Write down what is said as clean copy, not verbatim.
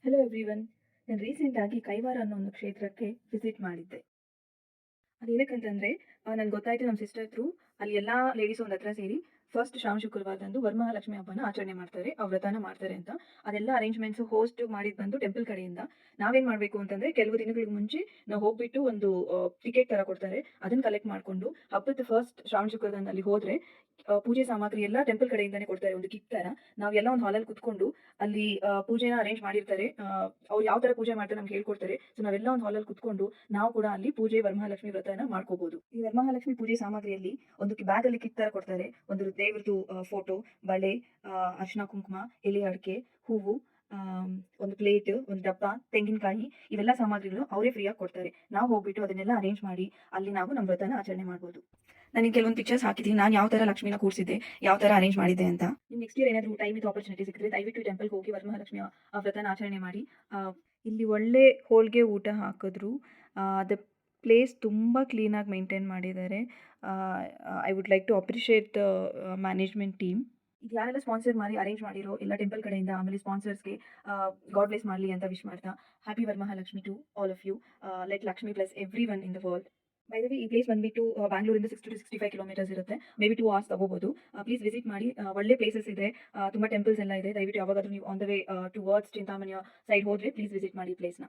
Hello everyone. ನಾನು ರೀಸೆಂಟಾಗಿ ಕೈವಾರ ಅನ್ನೋ ಒಂದು ಕ್ಷೇತ್ರಕ್ಕೆ ವಿಸಿಟ್ ಮಾಡಿದ್ದೆ. ಅದೇನಕ್ಕಂತಂದ್ರೆ ನನ್ಗೆ ಗೊತ್ತಾಯ್ತು ನಮ್ಮ ಸಿಸ್ಟರ್ ಥ್ರೂ ಅಲ್ಲಿ ಎಲ್ಲಾ ಲೇಡೀಸು ಒಂದ್ ಹತ್ರ ಸೇರಿ ಫಸ್ಟ್ ಶ್ರಾವಣ ಶುಕ್ರವಾರದಂದು ವರಮಹಾಲಕ್ಷ್ಮಿ ಹಬ್ಬನ ಆಚರಣೆ ಮಾಡ್ತಾರೆ. ವ್ರತನ ಮಾಡ್ತಾರೆ ಅಂತ. ಅದೆಲ್ಲ ಅರೇಂಜ್‌ಮೆಂಟ್ಸು ಹೋಸ್ಟ್ ಮಾಡಿದ್ ಬಂದು ಟೆಂಪಲ್ ಕಡೆಯಿಂದ. ನಾವೇನ್ ಮಾಡ್ಬೇಕು ಅಂತಂದ್ರೆ ಕೆಲವು ದಿನಗಳಿಗೆ ಮುಂಚೆ ನಾವು ಹೋಗ್ಬಿಟ್ಟು ಒಂದು ಟಿಕೆಟ್ ತರ ಕೊಡ್ತಾರೆ. ಅದನ್ನ ಕಲೆಕ್ಟ್ ಮಾಡ್ಕೊಂಡು ಹಬ್ಬದ ಫಸ್ಟ್ ಶ್ರಾವಣ ಶುಕ್ರವಾರದಂದು ಅಲ್ಲಿ ಹೋದ್ರೆ ಪೂಜೆ ಸಾಮಗ್ರಿ ಎಲ್ಲ ಟೆಂಪಲ್ ಕಡೆಯಿಂದಾನೇ ಕೊಡ್ತಾರೆ ಒಂದು ಕಿಟ್ ತರ. ನಾವೆಲ್ಲ ಒಂದು ಹಾಲಲ್ಲಿ ಕುತ್ಕೊಂಡು ಅಲ್ಲಿ ಪೂಜೆನ ಅರೇಂಜ್ ಮಾಡಿರ್ತಾರೆ. ಅವ್ರು ಯಾವ ತರ ಪೂಜೆ ಮಾಡ್ತಾರೆ ನಮ್ಗೆ ಹೇಳ್ಕೊಡ್ತಾರೆ. ಸೊ ನಾವೆಲ್ಲ ಒಂದು ಹಾಲಲ್ಲಿ ಕುತ್ಕೊಂಡು ನಾವು ಕೂಡ ಅಲ್ಲಿ ಪೂಜೆ ವರಮಹಾಲಕ್ಷ್ಮಿ ವ್ರತನ ಮಾಡ್ಕೋಬಹುದು. ಈ ವರಮಹಾಲಕ್ಷ್ಮಿ ಪೂಜೆ ಸಾಮಗ್ರಿಯಲ್ಲಿ ಒಂದು ಬ್ಯಾಗ್ ಅಲ್ಲಿ ಕಿಟ್ ತರ ಕೊಡ್ತಾರೆ. ಒಂದು ದೇವ್ರದ್ದು ಫೋಟೋ, ಬಳೆ, ಅರಿಶಿನ ಕುಂಕುಮ, ಎಲೆ ಅಡಿಕೆ, ಹೂವು, ಒಂದು ಪ್ಲೇಟ್, ಒಂದು ಡಬ್ಬ, ತೆಂಗಿನಕಾಯಿ, ಇವೆಲ್ಲ ಸಾಮಗ್ರಿಗಳು ಅವರೇ ಫ್ರೀಯಾಗಿ ಕೊಡ್ತಾರೆ. ನಾವು ಹೋಗ್ಬಿಟ್ಟು ಅದನ್ನೆಲ್ಲ ಅರೇಂಜ್ ಮಾಡಿ ಅಲ್ಲಿ ನಾವು ನಮ್ಮ ವ್ರತನ ಆಚರಣೆ ಮಾಡ್ಬೋದು. ನನಗೆ ಕೆಲವೊಂದು ಪಿಕ್ಚರ್ಸ್ ಹಾಕಿದ್ದೀನಿ. ನಾನು ಯಾವ ತರ ಲಕ್ಷ್ಮಿನ ಕೂರಿಸಿದ್ದೆ, ಯಾವ ತರ ಅರೇಂಜ್ ಮಾಡಿದ್ದೆ ಅಂತ. ನಿಮ್ ನೆಕ್ಸ್ಟ್ ಇಯರ್ ಏನಾದ್ರು ಟೈಮ್ ಇದು ಆಪರ್ಚುನಿಟಿ ಸಿಕ್ಕಿದ್ರೆ ದಯವಿಟ್ಟು ಟೆಂಪಲ್ಗೆ ಹೋಗಿ ವರಮಹಾಲಕ್ಷ್ಮಿ ವ್ರತನ ಆಚರಣೆ ಮಾಡಿ. ಇಲ್ಲಿ ಒಳ್ಳೆ ಹೋಳಿಗೆ ಊಟ ಹಾಕಿದ್ರು. ದ ಪ್ಲೇಸ್ ತುಂಬ ಕ್ಲೀನಾಗಿ ಮೇಂಟೈನ್ ಮಾಡಿದ್ದಾರೆ. I would like to appreciate the management team. ಇದು ಯಾರೆಲ್ಲ ಸ್ಪಾನ್ಸರ್ ಮಾಡಿ ಅರೇಂಜ್ ಮಾಡಿರೋ ಎಲ್ಲ ಟೆಂಪಲ್ ಕಡೆಯಿಂದ, ಆಮೇಲೆ ಸ್ಪಾನ್ಸರ್ಸ್ಗೆ ಗಾಡ್ ಬ್ಲೆಸ್ ಮಾಡಲಿ ಅಂತ ವಿಶ್ ಮಾಡ್ತಾ, happy Varamahalakshmi to all of you. Let Lakshmi bless everyone in the world. By the way, ಈ ಪ್ಲೇಸ್ ಬಂದ್ಬಿಟ್ಟು ಬ್ಯಾಂಗ್ಳೂರಿಂದ 60 to 65 ಕಿಲೋಮೀಟರ್ಸ್ ಇರುತ್ತೆ. ಮೇ ಬಿ 2 ಅವರ್ಸ್ ತಗೋಬಹುದು. ಪ್ಲೀಸ್ ವಿಸಿಟ್ ಮಾಡಿ. ಒಳ್ಳೆ ಪ್ಲೇಸಸ್ ಇದೆ, ತುಂಬ ಟೆಂಪಲ್ಸ್ ಎಲ್ಲ ಇದೆ. ದಯವಿಟ್ಟು ಯಾವಾಗಾದ್ರೂ ನೀವು ಆನ್ ದ ವೇ ಟುವರ್ಡ್ಸ್ ಚಿಂತಾಮಣಿಯ ಸೈಡ್ ಹೋದ್ರೆ ಪ್ಲೀಸ್ ವಿಸಿಟ್ ಮಾಡಿ ಪ್ಲೇಸ್ನ.